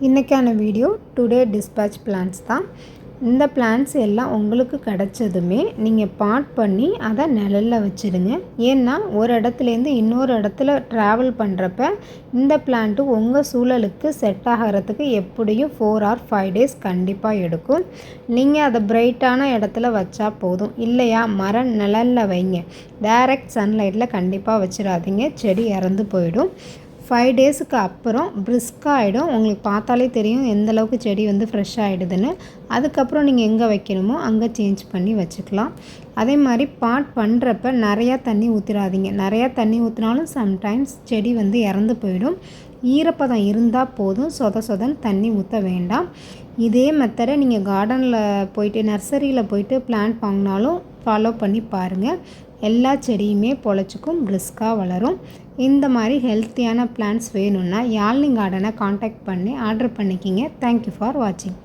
இன்றைக்கான video today dispatch plans தான். இந்த பிளான்ஸ் எல்லாம் உங்களுக்கு கிடச்சதுமே நீங்கள் பாட் பண்ணி அதை நிழலில் வச்சுடுங்க. ஏன்னா ஒரு இடத்துலேருந்து இன்னொரு இடத்துல ட்ராவல் பண்ணுறப்ப இந்த பிளான்ட்டு உங்கள் சூழலுக்கு செட் ஆகிறதுக்கு எப்படியும் 4 or 5 days கண்டிப்பாக எடுக்கும். நீங்கள் அதை பிரைட்டான இடத்துல வச்சா போதும். இல்லையா மர நிழலில் வைங்க. டைரக்ட் சன்லைட்டில் கண்டிப்பாக வச்சிடாதீங்க, செடி இறந்து போயிடும். 5 டேஸுக்கு அப்புறம் பிரிஸ்காக ஆகிடும். உங்களுக்கு பார்த்தாலே தெரியும் எந்தளவுக்கு செடி ஃப்ரெஷ் ஆகிடுதுன்னு. அதுக்கப்புறம் நீங்கள் எங்கே வைக்கணுமோ அங்கே சேஞ்ச் பண்ணி வச்சுக்கலாம். அதே மாதிரி பாட் பண்ணுறப்ப நிறையா தண்ணி ஊற்றிடாதீங்க. நிறையா தண்ணி ஊற்றினாலும் சம்டைம்ஸ் செடி இறந்து போயிடும். ஈரப்பதம் இருந்தால் போதும், சொதன்னு தண்ணி ஊற்ற வேண்டாம். இதே மெத்தடை நீங்கள் கார்டனில் போயிட்டு நர்சரியில் போயிட்டு பிளான்ட் வாங்கினாலும் ஃபாலோ பண்ணி பாருங்கள். எல்லா செடியுமே பொழைச்சிக்கும், பிரிஸ்காக வளரும். இந்த மாதிரி ஹெல்த்தியான பிளான்ட்ஸ் வேணும்னா யாழ்னி கார்டனை காண்டாக்ட் பண்ணி ஆர்டர் பண்ணிக்கிங்க. தேங்க்யூ ஃபார் வாட்சிங்.